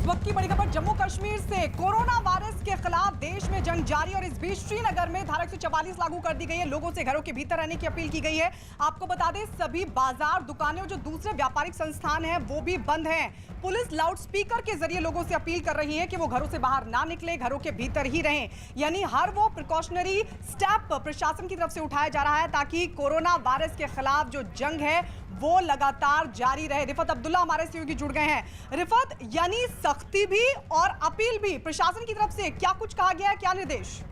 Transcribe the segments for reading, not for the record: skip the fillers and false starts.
वक्त की बड़ी खबर जम्मू कश्मीर से। कोरोना वायरस के खिलाफ देश में जंग जारी और इस बीच श्रीनगर में धारा 144 लागू कर दी गई है। लोगों से घरों के भीतर रहने की अपील की गई है। आपको बता दें सभी बाजार, दुकानें और जो दूसरे व्यापारिक संस्थान हैं वो भी बंद हैं। पुलिस लाउडस्पीकर के जरिए लोगों से अपील कर रही है कि वो घरों से बाहर ना निकले, घरों के भीतर ही रहें। यानी हर वो प्रिकॉशनरी स्टेप प्रशासन की तरफ से उठाया जा रहा है ताकि कोरोना वायरस के खिलाफ जो जंग है वो लगातार जारी रहे। रिफत अब्दुल्ला हमारे सहयोगी जुड़ गए हैं। रिफत, यानी सख्ती भी और अपील भी प्रशासन की तरफ से, क्या कुछ कहा गया है, क्या निर्देश?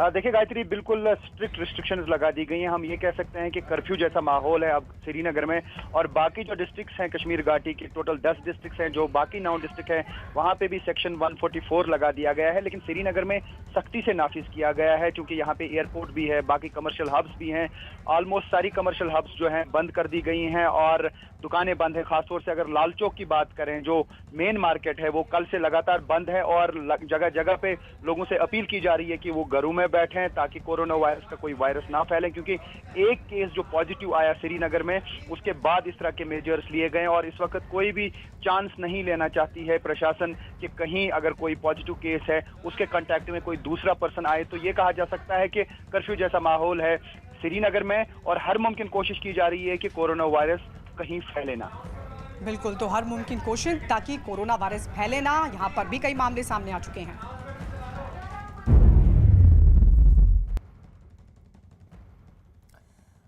देखिए गायत्री, बिल्कुल स्ट्रिक्ट रिस्ट्रिक्शंस लगा दी गई हैं। हम ये कह सकते हैं कि कर्फ्यू जैसा माहौल है अब श्रीनगर में, और बाकी जो डिस्ट्रिक्ट्स हैं कश्मीर घाटी की, टोटल 10 डिस्ट्रिक्ट्स हैं, जो बाकी 9 डिस्ट्रिक्ट हैं वहाँ पे भी सेक्शन 144 लगा दिया गया है। लेकिन श्रीनगर में सख्ती से नाफिज किया गया है क्योंकि यहाँ पे एयरपोर्ट भी है, बाकी कमर्शियल हब्स भी हैं। ऑलमोस्ट सारी कमर्शियल हब्स जो हैं बंद कर दी गई हैं और दुकानें बंद हैं। खासतौर से अगर लाल चौक की बात करें, जो मेन मार्केट है, वो कल से लगातार बंद है और जगह जगह पे लोगों से अपील की जा रही है कि वो घरों में बैठें ताकि कोरोना वायरस का कोई वायरस ना फैले। क्योंकि एक केस जो पॉजिटिव आया श्रीनगर में, उसके बाद इस तरह के मेजर्स लिए गए और इस वक्त कोई भी चांस नहीं लेना चाहती है प्रशासन कि कहीं अगर कोई पॉजिटिव केस है उसके कांटेक्ट में कोई दूसरा पर्सन आए तो ये कहा जा सकता है कि कर्फ्यू जैसा माहौल है श्रीनगर में और हर मुमकिन कोशिश की जा रही है कि कोरोना वायरस कहीं फैले ना। बिल्कुल, तो हर मुमकिन कोशिश ताकि कोरोना वायरस फैले ना। यहाँ पर भी कई मामले सामने आ चुके हैं।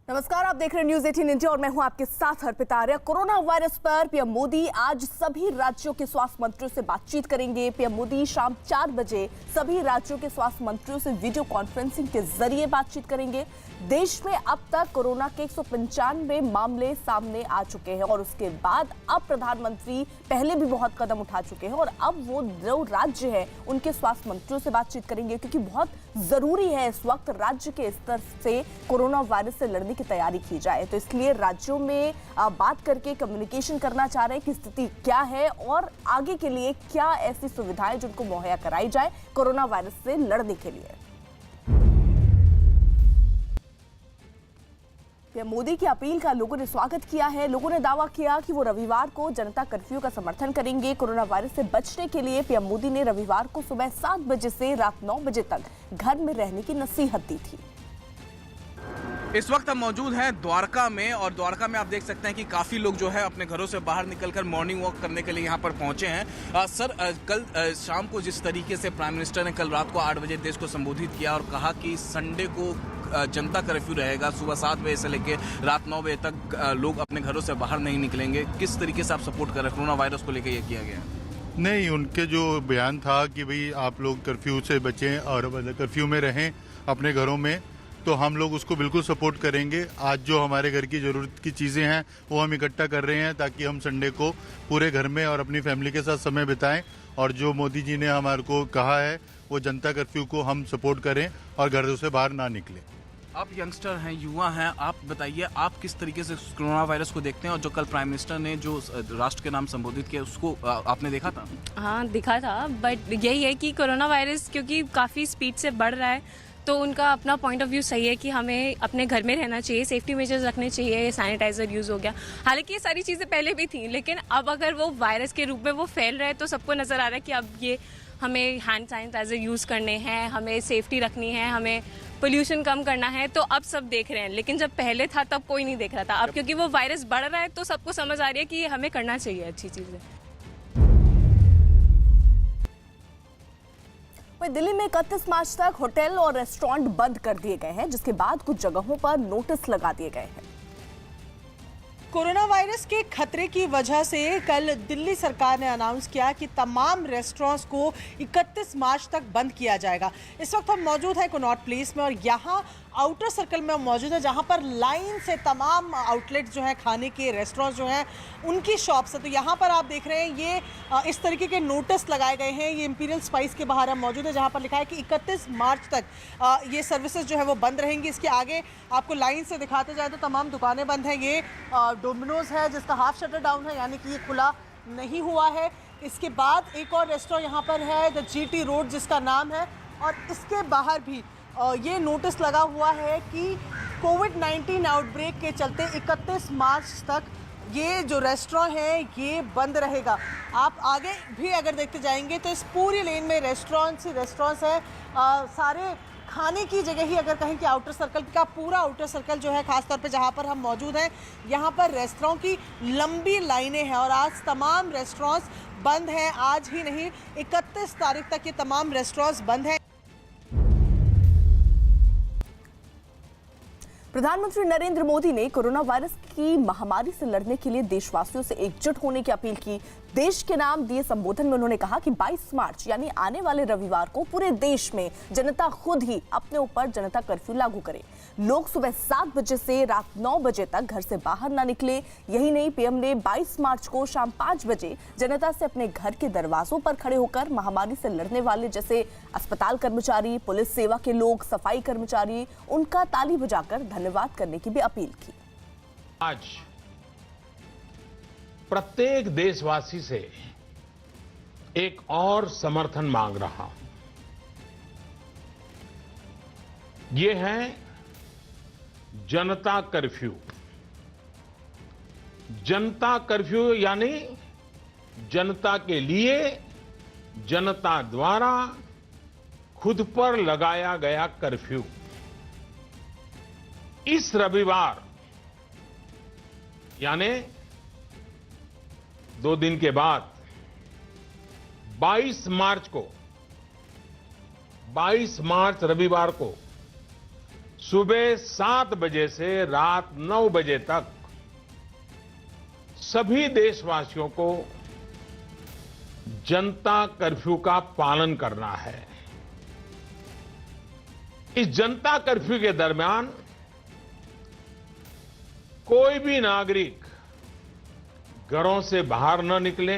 नमस्कार, आप देख रहे हैं न्यूज 18 इंडिया और मैं हूं आपके साथ अर्पिता आर्या। कोरोना वायरस पर पीएम मोदी आज सभी राज्यों के स्वास्थ्य मंत्रियों से बातचीत करेंगे। पीएम मोदी शाम 4 बजे सभी राज्यों के स्वास्थ्य मंत्रियों से वीडियो कॉन्फ्रेंसिंग के जरिए बातचीत करेंगे। देश में अब तक कोरोना के 195 मामले सामने आ चुके हैं और उसके बाद अब प्रधानमंत्री पहले भी बहुत कदम उठा चुके हैं और अब वो जो राज्य है उनके स्वास्थ्य मंत्रियों से बातचीत करेंगे क्योंकि बहुत जरूरी है इस वक्त राज्य के स्तर से कोरोना वायरस से लड़ने की तैयारी की जाए। तो इसलिए राज्यों में बात करके कम्युनिकेशन करना चाह रहे हैं कि स्थिति क्या है और आगे के लिए क्या ऐसी सुविधाएं जिनको मुहैया कराई जाए कोरोना वायरस से लड़ने के लिए। पीएम मोदी की अपील का लोगों ने स्वागत किया है। लोगों ने दावा किया कि वो रविवार को जनता कर्फ्यू का समर्थन करेंगे। कोरोना वायरस से बचने के लिए पीएम मोदी ने रविवार को सुबह 7 बजे से रात 9 बजे तक घर में रहने की नसीहत दी थी। इस वक्त हम मौजूद हैं द्वारका में और द्वारका में आप देख सकते हैं कि काफ़ी लोग जो है अपने घरों से बाहर निकलकर मॉर्निंग वॉक करने के लिए यहाँ पर पहुँचे हैं। सर, कल शाम को जिस तरीके से प्राइम मिनिस्टर ने कल रात को 8 बजे देश को संबोधित किया और कहा कि संडे को जनता कर्फ्यू रहेगा, सुबह 7 बजे से लेकर रात 9 बजे तक लोग अपने घरों से बाहर नहीं निकलेंगे, किस तरीके से आप सपोर्ट कर रहे हैं? कोरोना वायरस को लेकर यह किया गया? नहीं, उनके जो बयान था कि भाई आप लोग कर्फ्यू से बचें और कर्फ्यू में रहें अपने घरों में, तो हम लोग उसको बिल्कुल सपोर्ट करेंगे। आज जो हमारे घर की ज़रूरत की चीज़ें हैं वो हम इकट्ठा कर रहे हैं ताकि हम संडे को पूरे घर में और अपनी फैमिली के साथ समय बिताएं। और जो मोदी जी ने हमारे को कहा है वो जनता कर्फ्यू को हम सपोर्ट करें और घरों से बाहर ना निकलें। आप यंगस्टर हैं, युवा हैं, आप बताइए आप किस तरीके से कोरोना वायरस को देखते हैं और जो कल प्राइम मिनिस्टर ने जो राष्ट्र के नाम संबोधित किया उसको आपने देखा था? हाँ, दिखा था, बट यही है कि कोरोना वायरस क्योंकि काफ़ी स्पीड से बढ़ रहा है तो उनका अपना पॉइंट ऑफ व्यू सही है कि हमें अपने घर में रहना चाहिए, सेफ्टी मेजर्स रखने चाहिए, सैनिटाइजर यूज़ हो गया। हालांकि ये सारी चीज़ें पहले भी थी, लेकिन अब अगर वो वायरस के रूप में वो फैल रहा है तो सबको नज़र आ रहा है कि अब ये हमें हैंड सैनिटाइजर यूज़ करने हैं, हमें सेफ्टी रखनी है, हमें पोल्यूशन कम करना है। तो अब सब देख रहे हैं, लेकिन जब पहले था तब कोई नहीं देख रहा था। अब क्योंकि वो वायरस बढ़ रहा है तो सबको समझ आ रही है कि हमें करना चाहिए अच्छी चीज़ें। वहीं दिल्ली में 31 मार्च तक होटल और रेस्टोरेंट बंद कर दिए गए हैं, जिसके बाद कुछ जगहों पर नोटिस लगा दिए गए हैं। कोरोना वायरस के खतरे की वजह से कल दिल्ली सरकार ने अनाउंस किया कि तमाम रेस्टोरेंट्स को 31 मार्च तक बंद किया जाएगा। इस वक्त हम मौजूद हैं कनॉट प्लेस में और यहाँ आउटर सर्कल में मौजूद है जहाँ पर लाइन से तमाम आउटलेट्स जो हैं, खाने के रेस्टोरेंट्स जो हैं उनकी शॉप्स है। तो यहाँ पर आप देख रहे हैं ये इस तरीके के नोटिस लगाए गए हैं। ये इंपीरियल स्पाइस के बाहर हम मौजूद है जहाँ पर लिखा है कि 31 मार्च तक ये सर्विसेज जो है वो बंद रहेंगी। इसके आगे आपको लाइन से दिखाते जाए तो तमाम दुकानें बंद हैं। ये डोमिनोज है जिसका हाफ शटर डाउन है, यानी कि ये खुला नहीं हुआ है। इसके बाद एक और रेस्टोरेंट यहाँ पर है द GT रोड जिसका नाम है, और इसके बाहर भी ये नोटिस लगा हुआ है कि कोविड-19 आउटब्रेक के चलते 31 मार्च तक ये जो रेस्टोरेंट है ये बंद रहेगा। आप आगे भी अगर देखते जाएंगे तो इस पूरी लेन में रेस्टोरेंट्स हैं। सारे खाने की जगह ही अगर कहें कि आउटर सर्कल का पूरा आउटर सर्कल जो है, खासतौर पे जहाँ पर हम मौजूद हैं, यहाँ पर रेस्टोरेंट की लंबी लाइनें हैं और आज तमाम रेस्टोरेंट्स बंद हैं। आज ही नहीं, 31 तारीख तक ये तमाम रेस्टोरेंट्स बंद हैं। प्रधानमंत्री नरेंद्र मोदी ने कोरोना वायरस की महामारी से लड़ने के लिए देशवासियों से एकजुट होने की अपील की। देश के नाम दिए संबोधन में उन्होंने कहा कि 22 मार्च यानी आने वाले रविवार को पूरे देश में जनता खुद ही अपने ऊपर जनता कर्फ्यू लागू करे। लोग सुबह 7 बजे से रात 9 बजे तक घर से बाहर ना निकले। यही नहीं, पीएम ने 22 मार्च को शाम 5 बजे जनता से अपने घर के दरवाजों पर खड़े होकर महामारी से लड़ने वाले जैसे अस्पताल कर्मचारी, पुलिस सेवा के लोग, सफाई कर्मचारी, उनका ताली बजाकर धन्यवाद करने की भी अपील की। आज प्रत्येक देशवासी से एक और समर्थन मांग रहा हूं। ये है जनता कर्फ्यू। जनता कर्फ्यू यानी जनता के लिए, जनता द्वारा खुद पर लगाया गया कर्फ्यू। इस रविवार यानी 2 दिन के बाद 22 मार्च रविवार को सुबह 7 बजे से रात 9 बजे तक सभी देशवासियों को जनता कर्फ्यू का पालन करना है। इस जनता कर्फ्यू के दरमियान कोई भी नागरिक घरों से बाहर न निकले,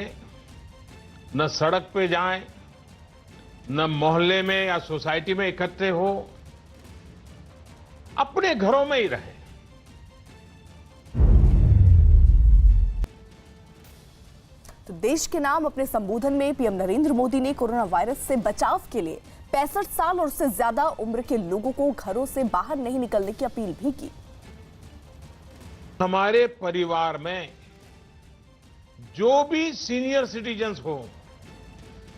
न सड़क पे जाएं, न मोहल्ले में या सोसाइटी में इकट्ठे हो, अपने घरों में ही रहें। तो देश के नाम अपने संबोधन में पीएम नरेंद्र मोदी ने कोरोना वायरस से बचाव के लिए 65 साल और उससे ज्यादा उम्र के लोगों को घरों से बाहर नहीं निकलने की अपील भी की। हमारे परिवार में जो भी सीनियर सिटीजन्स हो,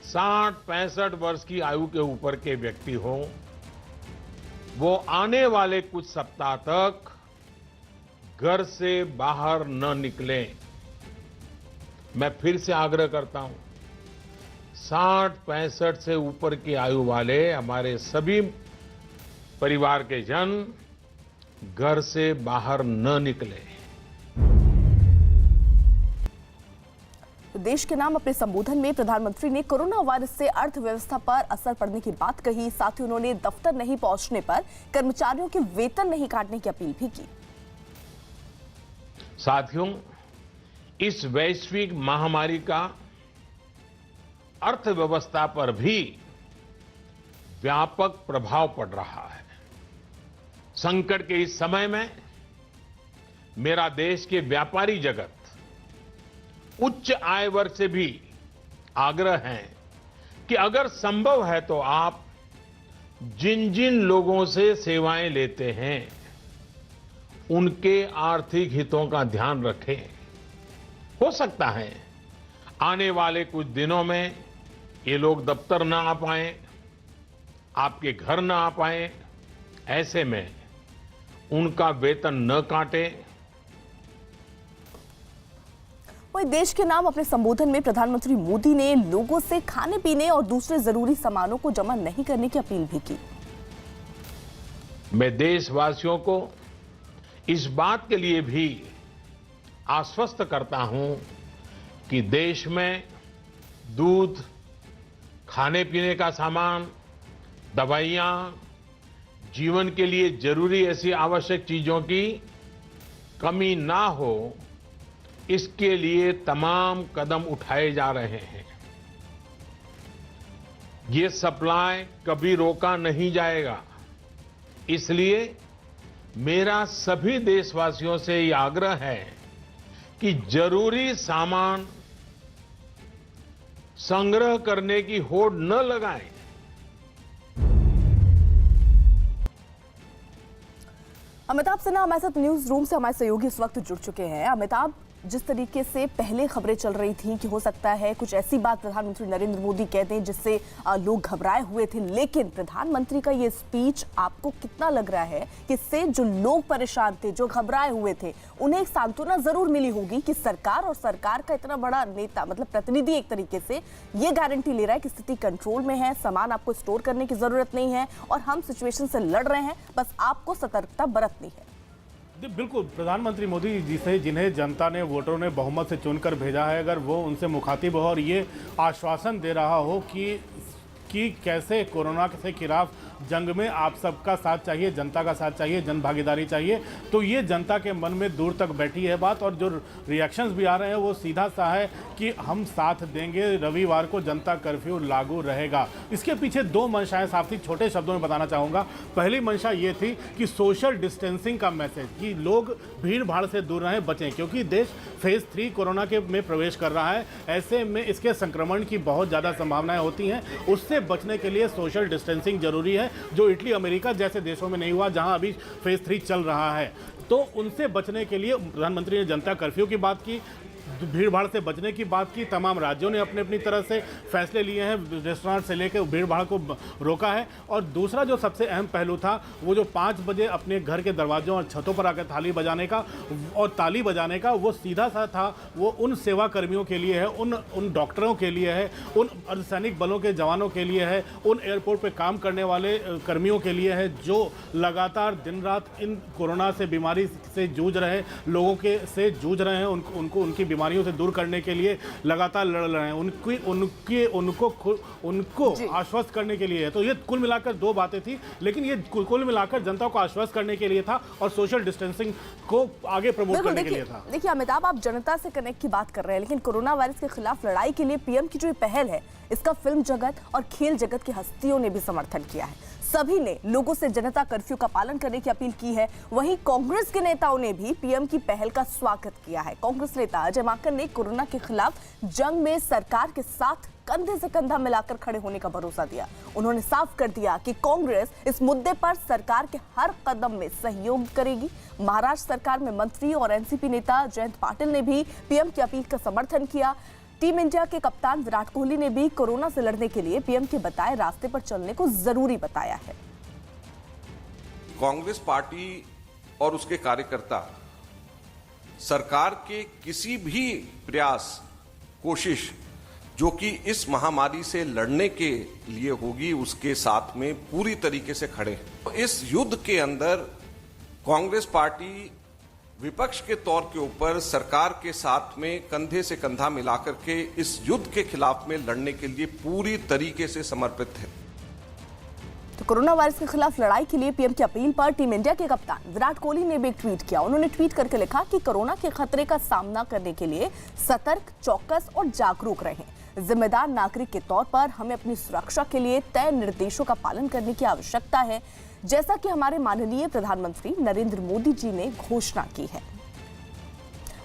60-65 वर्ष की आयु के ऊपर के व्यक्ति हो, वो आने वाले कुछ सप्ताह तक घर से बाहर न निकलें। मैं फिर से आग्रह करता हूं, 60-65 से ऊपर की आयु वाले हमारे सभी परिवार के जन घर से बाहर न निकलें। तो देश के नाम अपने संबोधन में प्रधानमंत्री ने कोरोना वायरस से अर्थव्यवस्था पर असर पड़ने की बात कही। साथ ही उन्होंने दफ्तर नहीं पहुंचने पर कर्मचारियों के वेतन नहीं काटने की अपील भी की। साथियों, इस वैश्विक महामारी का अर्थव्यवस्था पर भी व्यापक प्रभाव पड़ रहा है। संकट के इस समय में मेरा देश के व्यापारी जगत, उच्च आय वर्ग से भी आग्रह है कि अगर संभव है तो आप जिन जिन लोगों से सेवाएं लेते हैं उनके आर्थिक हितों का ध्यान रखें। हो सकता है आने वाले कुछ दिनों में ये लोग दफ्तर ना आ पाएं, आपके घर ना आ पाएं। ऐसे में उनका वेतन न काटें। वहीं देश के नाम अपने संबोधन में प्रधानमंत्री मोदी ने लोगों से खाने पीने और दूसरे जरूरी सामानों को जमा नहीं करने की अपील भी की। मैं देशवासियों को इस बात के लिए भी आश्वस्त करता हूं कि देश में दूध, खाने पीने का सामान, दवाइयां, जीवन के लिए जरूरी ऐसी आवश्यक चीजों की कमी ना हो, इसके लिए तमाम कदम उठाए जा रहे हैं। ये सप्लाई कभी रोका नहीं जाएगा। इसलिए मेरा सभी देशवासियों से ये आग्रह है कि जरूरी सामान संग्रह करने की होड़ न लगाएं। अमिताभ सिन्हा हमारे साथ न्यूज रूम से हमारे सहयोगी इस वक्त जुड़ चुके हैं। अमिताभ, जिस तरीके से पहले खबरें चल रही थी कि हो सकता है कुछ ऐसी बात प्रधानमंत्री नरेंद्र मोदी कह दें जिससे लोग घबराए हुए थे, लेकिन प्रधानमंत्री का ये स्पीच आपको कितना लग रहा है कि इससे जो लोग परेशान थे, जो घबराए हुए थे, उन्हें एक सांत्वना जरूर मिली होगी कि सरकार और सरकार का इतना बड़ा नेता, मतलब प्रतिनिधि, एक तरीके से ये गारंटी ले रहा है कि स्थिति कंट्रोल में है, सामान आपको स्टोर करने की जरूरत नहीं है और हम सिचुएशन से लड़ रहे हैं, बस आपको सतर्कता बरतनी है। बिल्कुल, प्रधानमंत्री मोदी जी से जिन्हें जनता ने, वोटरों ने बहुमत से चुनकर भेजा है, अगर वो उनसे मुखातिब हो और ये आश्वासन दे रहा हो कि कैसे कोरोना के खिलाफ जंग में आप सबका साथ चाहिए, जनता का साथ चाहिए, जन भागीदारी चाहिए, तो ये जनता के मन में दूर तक बैठी है बात। और जो रिएक्शंस भी आ रहे हैं वो सीधा सा है कि हम साथ देंगे, रविवार को जनता कर्फ्यू लागू रहेगा। इसके पीछे दो मंशाएं साफ थी, छोटे शब्दों में बताना चाहूँगा। पहली मंशा ये थी कि सोशल डिस्टेंसिंग का मैसेज, कि लोग भीड़ भाड़ से दूर रहें, बचें, क्योंकि देश फेज 3 कोरोना के में प्रवेश कर रहा है। ऐसे में इसके संक्रमण की बहुत ज़्यादा संभावनाएं होती हैं, उससे बचने के लिए सोशल डिस्टेंसिंग जरूरी है, जो इटली, अमेरिका जैसे देशों में नहीं हुआ, जहां अभी फेज 3 चल रहा है। तो उनसे बचने के लिए प्रधानमंत्री ने जनता कर्फ्यू की बात की, भीड़ भाड़ से बचने की बात की। तमाम राज्यों ने अपने अपनी तरह से फैसले लिए हैं, रेस्टोरेंट से लेकर भीड़ भाड़ को रोका है। और दूसरा जो सबसे अहम पहलू था, वो जो 5 बजे अपने घर के दरवाजों और छतों पर आकर ताली बजाने का, वो सीधा सा था, वो उन सेवा कर्मियों के लिए है, उन डॉक्टरों के लिए है, उन अर्धसैनिक बलों के जवानों के लिए है, उन एयरपोर्ट पर काम करने वाले कर्मियों के लिए है, जो लगातार दिन रात इन कोरोना से, बीमारी से जूझ रहे लोगों जूझ रहे हैं, उनको उनकी बीमारियों से दूर करने के लिए लगातार लड़ रहे हैं, उनको आश्वस्त करने के लिए है। तो ये कुल मिलाकर दो बातें थी, लेकिन ये कुल मिलाकर जनता को आश्वस्त करने के लिए था और सोशल डिस्टेंसिंग को आगे प्रमोट करने के लिए था। देखिए अमिताभ, आप जनता से कनेक्ट की बात कर रहे हैं, लेकिन कोरोना वायरस के खिलाफ लड़ाई के लिए पीएम की जो ये पहल है, इसका फिल्म जगत और खेल जगत की हस्तियों ने भी समर्थन किया है। सभी ने लोगों से जनता कर्फ्यू का पालन करने की अपील की है। वहीं कांग्रेस के नेताओं ने भी पीएम की पहल का स्वागत किया है। कांग्रेस नेता अजय माकन ने कोरोना के खिलाफ जंग में सरकार के साथ कंधे से कंधा मिलाकर खड़े होने का भरोसा दिया। उन्होंने साफ कर दिया कि कांग्रेस इस मुद्दे पर सरकार के हर कदम में सहयोग करेगी। महाराष्ट्र सरकार में मंत्री और एनसीपी नेता जयंत पाटिल ने भी पीएम की अपील का समर्थन किया। टीम इंडिया के कप्तान विराट कोहली ने भी कोरोना से लड़ने के लिए पीएम के बताए रास्ते पर चलने को जरूरी बताया है। कांग्रेस पार्टी और उसके कार्यकर्ता सरकार के किसी भी प्रयास, कोशिश जो कि इस महामारी से लड़ने के लिए होगी, उसके साथ में पूरी तरीके से खड़े हैं। इस युद्ध के अंदर कांग्रेस पार्टी विपक्ष के तौर के ऊपर सरकार के साथ में कंधे से कंधा मिलाकर के इस युद्ध के खिलाफ में लड़ने के लिए पूरी तरीके से समर्पित है। तो कोरोना वायरस के खिलाफ लड़ाई के लिए पीएम की अपील पर टीम इंडिया के कप्तान विराट कोहली ने भी एक ट्वीट किया। उन्होंने ट्वीट करके लिखा कि कोरोना के खतरे का सामना करने के लिए सतर्क, चौकस और जागरूक रहें। जिम्मेदार नागरिक के तौर पर हमें अपनी सुरक्षा के लिए तय निर्देशों का पालन करने की आवश्यकता है, जैसा कि हमारे माननीय प्रधानमंत्री नरेंद्र मोदी जी ने घोषणा की है।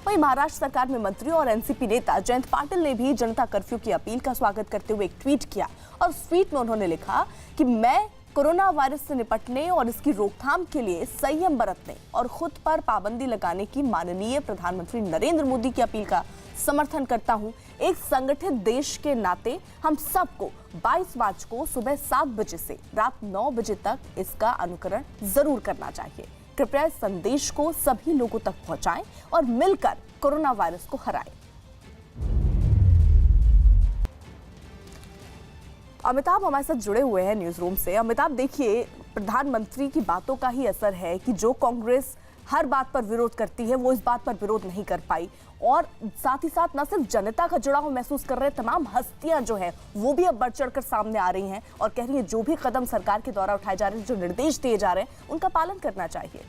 वहीं महाराष्ट्र सरकार में मंत्री और एनसीपी नेता जयंत पाटिल ने भी जनता कर्फ्यू की अपील का स्वागत करते हुए एक ट्वीट किया और उस ट्वीट में उन्होंने लिखा कि मैं कोरोना वायरस से निपटने और इसकी रोकथाम के लिए संयम बरतने और खुद पर पाबंदी लगाने की माननीय प्रधानमंत्री नरेंद्र मोदी की अपील का समर्थन करता हूं। एक संगठित देश के नाते हम सबको 22 मार्च को सुबह 7 बजे से रात 9 बजे तक इसका अनुकरण जरूर करना चाहिए। कृपया इस संदेश को सभी लोगों तक पहुंचाएं और मिलकर कोरोना वायरस को हराएं। अमिताभ हमारे साथ जुड़े हुए हैं न्यूज रूम से। अमिताभ, देखिए, प्रधानमंत्री की बातों का ही असर है कि जो कांग्रेस हर बात पर विरोध करती है वो इस बात पर विरोध नहीं कर पाई, और साथ ही साथ न सिर्फ जनता का जुड़ाव महसूस कर रहे तमाम हस्तियां जो है वो भी अब बढ़ चढ़कर सामने आ रही हैं और कह रही हैं जो भी कदम सरकार के द्वारा उठाए जा रहे हैं, जो निर्देश दिए जा रहे हैं, उनका पालन करना चाहिए।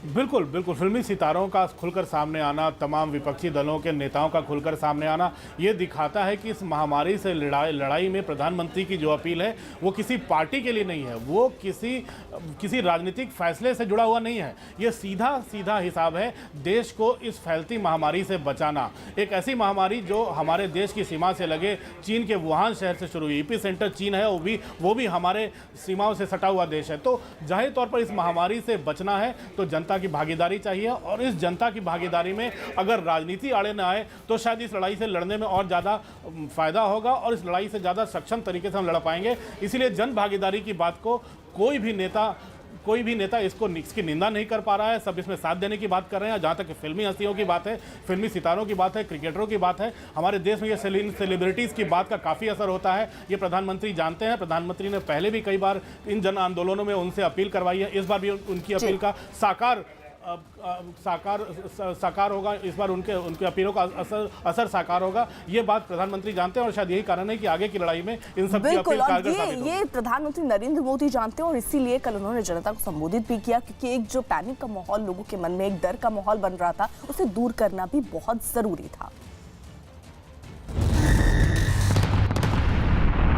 बिल्कुल बिल्कुल, फिल्मी सितारों का खुलकर सामने आना, तमाम विपक्षी दलों के नेताओं का खुलकर सामने आना, ये दिखाता है कि इस महामारी से लड़ाई में प्रधानमंत्री की जो अपील है वो किसी पार्टी के लिए नहीं है, वो किसी राजनीतिक फैसले से जुड़ा हुआ नहीं है। ये सीधा हिसाब है देश को इस फैलती महामारी से बचाना। एक ऐसी महामारी जो हमारे देश की सीमा से लगे चीन के वुहान शहर से शुरू हुई, एपिसेंटर चीन है, वो भी हमारे सीमाओं से सटा हुआ देश है। तो जाहिर तौर पर इस महामारी से बचना है तो जनता जनता की भागीदारी चाहिए और इस जनता की भागीदारी में अगर राजनीति आड़े न आए तो शायद इस लड़ाई से लड़ने में और ज़्यादा फायदा होगा और इस लड़ाई से ज़्यादा सक्षम तरीके से हम लड़ पाएंगे। इसीलिए जन भागीदारी की बात को कोई भी नेता इसकी निंदा नहीं कर पा रहा है। सब इसमें साथ देने की बात कर रहे हैं। जहां तक फिल्मी हस्तियों की बात है, फिल्मी सितारों की बात है, क्रिकेटरों की बात है, हमारे देश में ये सेलिब्रिटीज़ की बात का काफ़ी असर होता है। ये प्रधानमंत्री जानते हैं। प्रधानमंत्री ने पहले भी कई बार इन जन आंदोलनों में उनसे अपील करवाई है। इस बार भी उनकी अपील का साकार होगा। इस बार उनके अपीलों का असर साकार होगा। ये बात प्रधानमंत्री जानते हैं और शायद यही कारण है कि आगे की लड़ाई में इन सब की अपील कारगर साबित होगी। ये प्रधानमंत्री नरेंद्र मोदी जानते हैं और इसीलिए कल उन्होंने जनता को संबोधित भी किया, क्योंकि एक जो पैनिक का माहौल लोगों के मन में, एक डर का माहौल बन रहा था, उसे दूर करना भी बहुत जरूरी था।